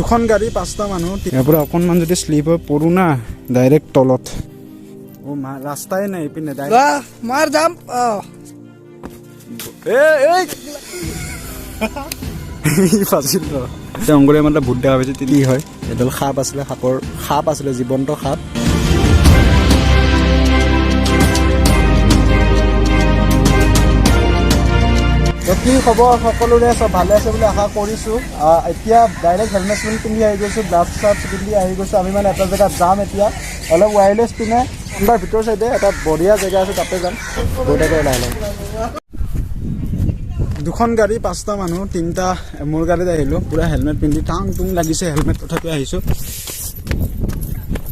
দুখন গাড়ী পাঁচটা মানুহ ইয়াৰ পৰা অকণমান যদি শ্লিপ হৈ পৰো না ডাইৰেক্ট তলত ও মা ৰাস্তাই নাই ইপিনে ডাইৰেক্ট মাৰ যাম ফাঁচিল অংগুৰে মানে ভূত দেখা পাইছে তিনি হয় এডাল সাপ আছিলে সাপ আছিলে জীৱন্ত সাপ কি খবৰ সকলোৰে চব ভালে আছে বুলি আশা কৰিছোঁ এতিয়া ডাইৰেক্ট হেলমেট পিন্ধি আহি গৈছোঁ গ্লাভছ চাভছ পিন্ধি আহি গৈছোঁ আমি মানে এটা জেগাত যাম এতিয়া অলপ ৱায়াৰলেছ পিনে আমাৰ ভিতৰ চাইডে এটা বঢ়িয়া জেগা আছে তাতে যাম বঢ়িয়াকৈ ওলাই লওঁ দুখন গাড়ী পাঁচটা মানুহ তিনিটা মোৰ গাড়ীত আহিলোঁ পূৰা হেলমেট পিন্ধি টাং টুং লাগিছে হেলমেট তথাপি আহিছোঁ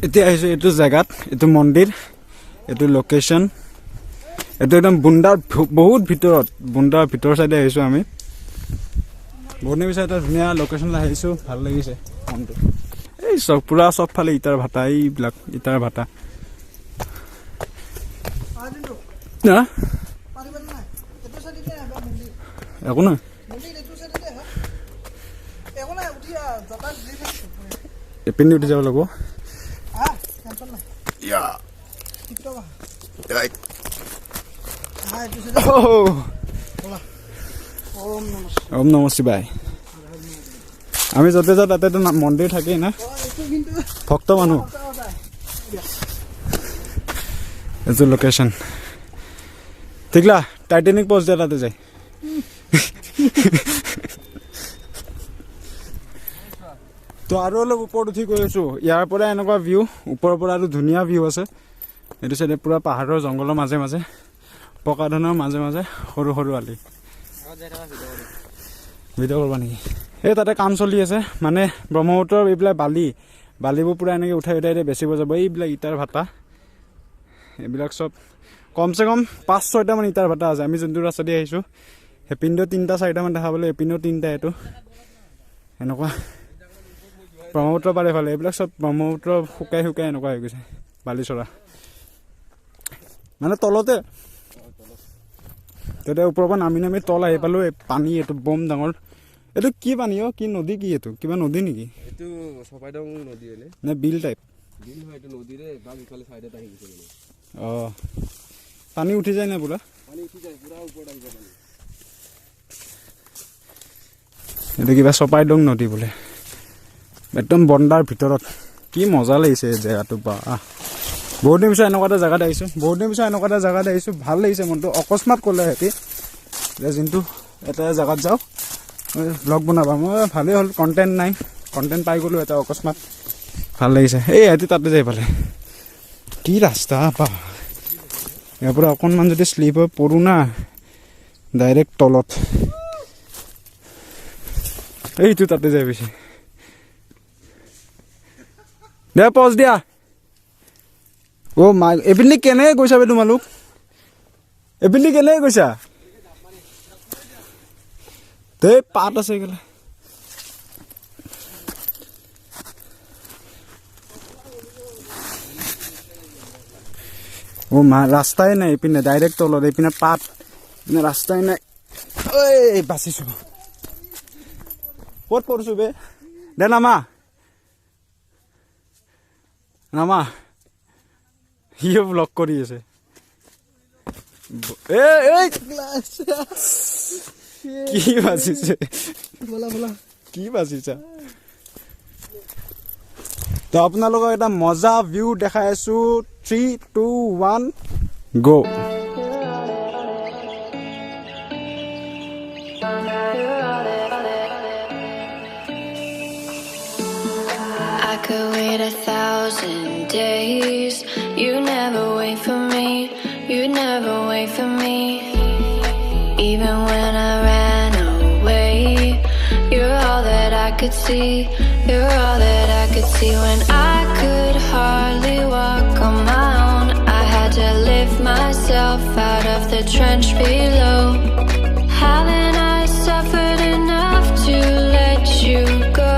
এতিয়া আহিছোঁ এইটো জেগাত এইটো মন্দিৰ এইটো লোকেশ্যন এইটো একদম বুন্দাৰ বহুত ভিতৰত বুন্দাৰ ভিতৰ চাইডে আহিছোঁ আমি বহুত নিবিচাৰ এটা ধুনীয়া লোকেশ্যন আহিছোঁ ভাল লাগিছে মনটো এই চব পূৰা চবফালে ইটাৰ ভাটা এইবিলাক ইটাৰ ভাটা একো নহয় এপিনে উঠি যাব লাগিব ওম নম শিৱায় আমি য'তে যাওঁ তাতেতো মন্দিৰ থাকেই না ভক্ত মানুহ এইটো লোকেশ্যন ঠিকলা টাইটানিক প'ষ্ট দিয়া তাতে যায় তো আৰু অলপ ওপৰত উঠি গৈ আছোঁ ইয়াৰ পৰা এনেকুৱা ভিউ ওপৰৰ পৰা আৰু ধুনীয়া ভিউ আছে এইটো চাইডে পূৰা পাহাৰৰ জংঘলৰ মাজে মাজে পকা ধনৰ মাজে মাজে সৰু সৰু আলি ভিডিঅ' কৰিবা নেকি এই তাতে কাম চলি আছে মানে ব্ৰহ্মপুত্ৰৰ এইবিলাক বালিবোৰ পূৰা এনেকৈ উঠাই বেচিব যাব এইবিলাক ইটাৰ ভাটা এইবিলাক চব কমচে কম 5-6টা মান ইটাৰ ভাটা আছে আমি যোনটো ৰাস্তা দি আহিছোঁ সেইপিনেও 3-4টামান দেখা পালোঁ এইপিনেও 3টা এইটো এনেকুৱা ব্ৰহ্মপুত্ৰ পাৰে ফালে এইবিলাক চব ব্ৰহ্মপুত্ৰ শুকাই এনেকুৱা হৈ গৈছে বালিচৰা মানে তলতে তেতিয়া ওপৰৰ পৰা নামি তল আহি পালোঁ এই পানী এইটো বম ডাঙৰ এইটো কি পানী কি নদী কি এইটো কিবা নদী নেকি এইটো সপাইদং নদী নে বিল টাইপ বিল হয় এইটো নদীৰে বাম ইফালে সাইডত আহি গৈছে অঁ পানী উঠি যায় না পুৰা পানী উঠি যায় পুৰা ওপৰত আহি যায় পানী এইটো কিবা চপাইদং নদী বোলে একদম বন্দাৰ ভিতৰত কি মজা লাগিছে জেগাটো বা বহুত দিন পিছত এনেকুৱা এটা জেগাত আহিছোঁ ভাল লাগিছে মনটো অকস্মাত ক'লে সিহঁতি যে যোনটো এটা জেগাত যাওঁ ব্লগ বনাবা মই ভালেই হ'ল কণ্টেণ্ট পাই গ'লোঁ এটা অকস্মাত ভাল লাগিছে এই সিহঁতি তাতে যাই পালে কি ৰাস্তা পা ইয়াৰ পৰা অকণমান যদি শ্লিপ হৈ পৰো না ডাইৰেক্ট তলত এইটো তাতে যাই পাইছে দে পজ দিয়া মা এইপিনে কেনেকৈ গৈছা বে তোমালোক এইপিনে কেনেকৈ গৈছা দে পাত আছে গ'লে মা ৰাস্তাই নাই এইপিনে ডাইৰেক্ট তলত এইপিনে পাত এইপিনে ৰাস্তাই নাই ঐ বাচিছোঁ ক'ত পৰিছোঁ বে দে নামা সিও ব্লগ কৰি আছে কি বাচিছে কি বাচিছা তো আপোনালোকক এটা মজা ভিউ দেখাই আছো 3, 2, 1 গো I could wait 1,000 days. You never wait for me. You never wait for me. Even when I ran away, you're all that I could see. You're all that I could see. When I could hardly walk on my own, I had to lift myself out of the trench below. Haven't I suffered enough to let you go?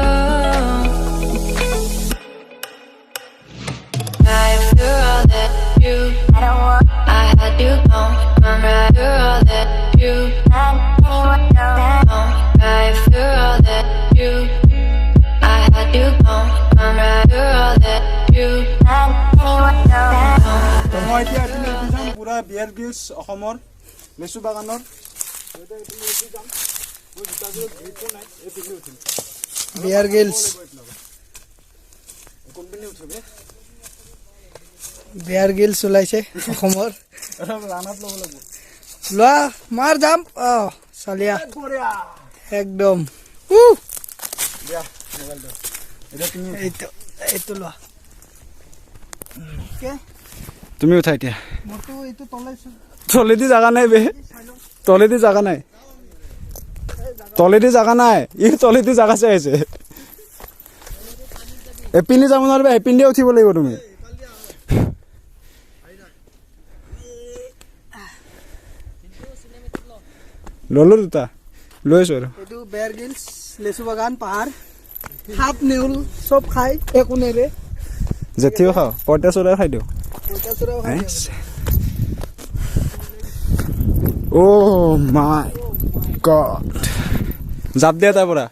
You're all that you, I had you gone. You're all that you, you're all that you, I had You gon' come right, you're all that you let anyone know that. মই এতিয়া এইপিনে উঠি যাম পুৰা বিয়াৰ গ্ৰিলছ অসমৰ লেচু বাগানৰ বিয়াৰ গ্ৰিলছ কোনপিনে উঠিবি বিয়াৰ গ্ৰিলছ ওলাইছে অসমৰ ৰানাত ল'ব লাগিব লোৱা মাৰ যাম চালিয়া একদম দিয়া মোবাইলটো এটা তুমি এইটো লোৱা তুমি উঠা এতিয়া মোৰটো এইটো তলাইছো তলেদি জাগা নাই বে তলেদি জাগা নাই তলেদি জাগা নাই ই তলেদি জাগা চাই আছে এপিনে যাব নোৱাৰিবা এপিনে উঠিব লাগিব তুমি ললো দুটা লৈছো আৰু এইটো বিয়াৰ গ্ৰিলছ লেচু বাগান পাহাৰ সাপ নেউল চব খাই একো নেৰে জেঠিও খাওঁ পইতা চৰাই খাই দিওঁ পইতাচোৰাও খাই অ' মাই গড জাপ দিয়া তাৰ পৰা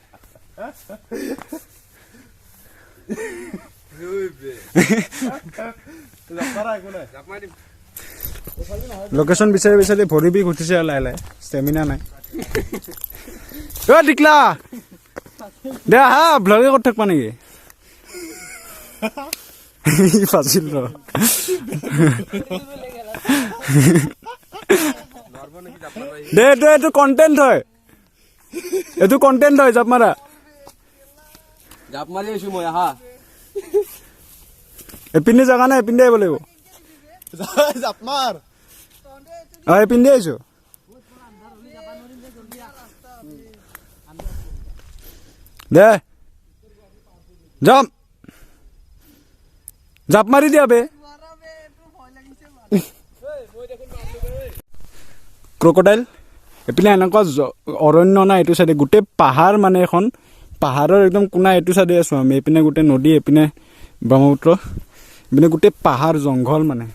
লোকেশ্যন বিচাৰি বিচাৰি ভৰি বিষ উঠিছে আৰু লাহে লাহে ষ্টেমিনা নাই অ' টিকলা দে হা ভ্লগে কৰি থাকিবা নেকি ফাঁচিল ৰ দে এইটো কণ্টেণ্ট হয় এইটো কণ্টেণ্ট হয় জাপ মাৰা জাপ মাৰি আছো মই আহা এপিনে জাগা নাই এপিনে আহিব লাগিব জাপ মাৰ এপিনে আহিছো দে যাম জাপ মাৰি দিয়া বে ক্ৰকডাইল এপিনে এনেকুৱা অৰণ্য নাই এইটো চাইডে গোটেই পাহাৰ মানে এখন পাহাৰৰ একদম কোনা এইটো চাইডে আছো আমি এইপিনে গোটেই নদী এইপিনে ব্ৰহ্মপুত্ৰ এইপিনে গোটেই পাহাৰ জংঘল মানে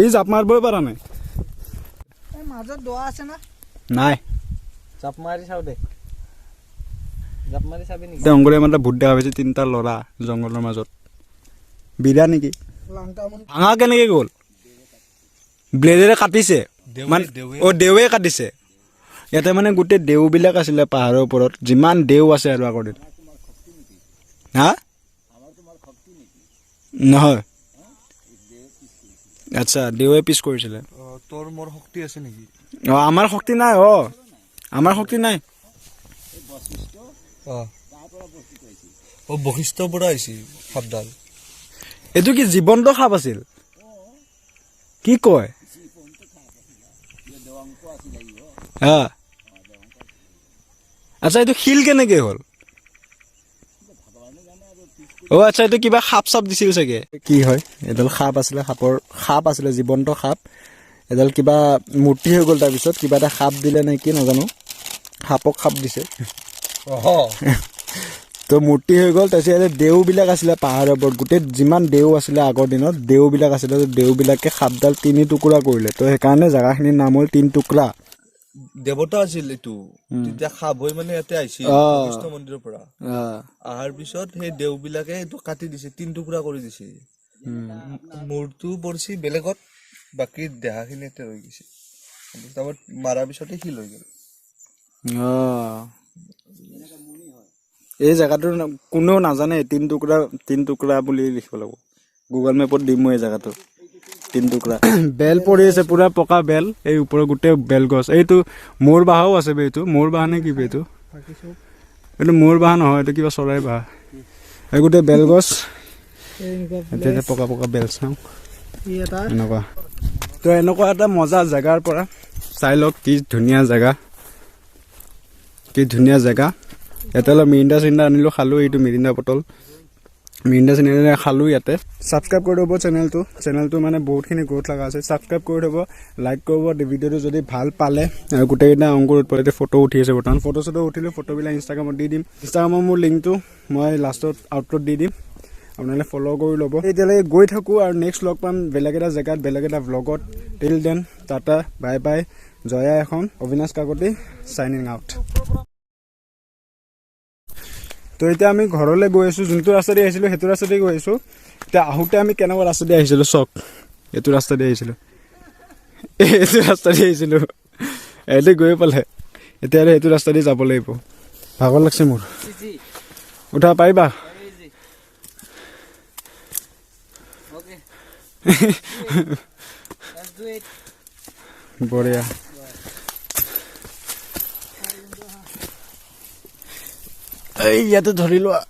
এই জাপ মাৰিবই পৰা নাই মাজত দোৱা আছে না নাই জাপ মাৰি চাও দে জাপ মাৰি চাবি নেকি অংগুৰে মানে ভূত দেখা পাইছে তিনিটা ল'ৰা জংঘলৰ মাজত বিৰা নেকি ভাঙা কেনেকে গ'ল ব্লেডেৰে কাটিছে মানে দেৱে কাটিছে ইয়াতে মানে গোটেই দেওবিলাক আছিলে পাহাৰৰ ওপৰত যিমান দেও আছে আৰু আগৰ দিন হা নহয় আচ্ছা দেৱে পিছ কৰিছিলে তোৰ মোৰ শক্তি আছে নেকি আমাৰ শক্তি নাই আমাৰ শক্তি নাই বশিষ্ঠৰ পৰা আহিছে সাপডাল এইটো কি জীৱন্ত সাপ আছিল কি কয় আচ্ছা এইটো শিল কেনেকে হ'ল আচ্ছা এইটো কিবা সাপ চাপ দিছিল চাগে কি হয় এডাল সাপ আছিলে জীৱন্ত সাপ এডাল কিবা মূৰ্তি হৈ গ'ল তাৰপিছত কিবা এটা সাপ দিলে নে কি নাজানো সাপক সাপ দিছে তো মূৰ্তি হৈ গ'ল তাৰপিছত দেওবিলাক আছিলে পাহাৰৰ ওপৰত গোটেই যিমান দেও আছিলে আগৰ দিনত দেওবিলাক আছিলে দেওবিলাকে সাপডাল 3 টুকুৰা কৰিলে তো সেইকাৰণে জেগাখিনিৰ নাম হ'ল 3 টুকুৰা দেৱতা আছিল এইটো তেতিয়া সাপ হৈ মানে ইয়াতে আহিছিল কৃষ্ণ মন্দিৰৰ পৰা আহাৰ পিছত সেই দেওবিলাকে এইটো কাটি দিছে 3 টুকুৰা কৰি দিছে মূৰটো পৰিছে বেলেগত বাকী দেহাখিনি ইয়াতে ৰৈ গৈছে তাৰপৰা মাৰাৰ পিছতে শিল হৈ গ'ল এই জেগাটোৰ কোনেও নাজানে 3 টুকুৰা বুলি লিখিব লাগিব গুগল মেপত দিম মই এই জেগাটো 3 টুকুৰা বেল পৰি আছে পুৰা পকা বেল এই ওপৰৰ গোটেই বেল গছ এইটো মোৰ বাহাও আছে বে এইটো মোৰ বাহা নে কি বে এইটো মোৰ বাহা নহয় এইটো কিবা চৰাই বাহা এই গোটেই বেল গছ এতিয়া পকা পকা বেল চাওঁ এনেকুৱা তো এনেকুৱা এটা মজা জেগাৰ পৰা চাই লওক কি ধুনীয়া জেগা ইয়াতে অলপ মিৰিণ্ডা চিৰিণ্ডা আনিলোঁ খালোঁ এইটো মিৰিণ্ডা বটল মিৰিণ্ডা চিৰিণ্ডা খালোঁ ইয়াতে ছাবস্ক্ৰাইব কৰি দিব চেনেলটো মানে বহুতখিনি গ্ৰ'থ লগা আছে ছাবস্ক্ৰাইব কৰি দিব লাইক কৰিব ভিডিঅ'টো যদি ভাল পালে আৰু গোটেইকেইটা অংকুৰ উৎপলতে ফটো উঠি আছে বৰ্তমান ফটো উঠিলোঁ ফটোবিলাক ইনষ্টাগ্ৰামত দি দিম ইনষ্টাগ্ৰামৰ মোৰ লিংকটো মই লাষ্টত আউটলোড দি দিম আপোনালোকে ফ'ল' কৰি ল'ব এতিয়ালৈকে গৈ থাকোঁ আৰু নেক্সট লগ পাম বেলেগ এটা জেগাত বেলেগ এটা ভ্লগত till then tata bye bye Jaya এখন অবিনাশ কাকতি সাইনিং আউট তো এতিয়া আমি ঘৰলৈ গৈ আছো যোনটো ৰাস্তা দি আহিছিলো সেইটো ৰাস্তা দি গৈ আছো এতিয়া আহোতে আমি কেনেকুৱা ৰাস্তা দি আহিছিলো চক এইটো ৰাস্তা দি আহিছিলো এইটো ৰাস্তা দি আহিছিলো এতে গৈ পালে এতিয়া এইটো ৰাস্তা দি যাব লাগিব ভাগৰ লাগছে মোৰ উঠা পাৰিবা বঢ়িয়া এই ইয়াতে ধৰি লোৱা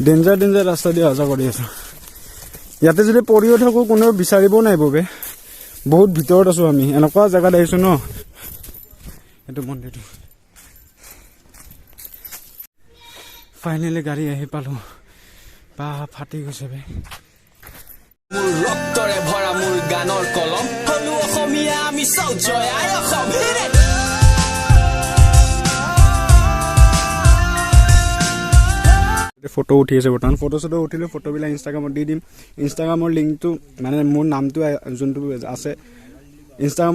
ডেঞ্জাৰ ৰাস্তা দি অহা কৰি আছো ইয়াতে যদি পৰিও থাকো কোনেও বিচাৰিবও নাই বে বহুত ভিতৰত আছো আমি এনেকুৱা জেগাত আহিছো ন এইটো মন্দিৰটো ফাইনেলি গাড়ী আহি পালো বা ফাটি গৈছে বে মোৰ ৰক্তৰে ভৰা মোৰ গানৰ কলম হলো অসমীয়া আমি চৌ জয় আই অসম ফটো উঠি আছে বৰ্তমান ফটো চটো উঠিলো ফটোবিলাক ইনষ্টাগ্ৰামত দি দিম ইনষ্টাগ্ৰামৰ লিংকটো মানে মোৰ নামটো যোনটো আছে ইনষ্টাগ্ৰাম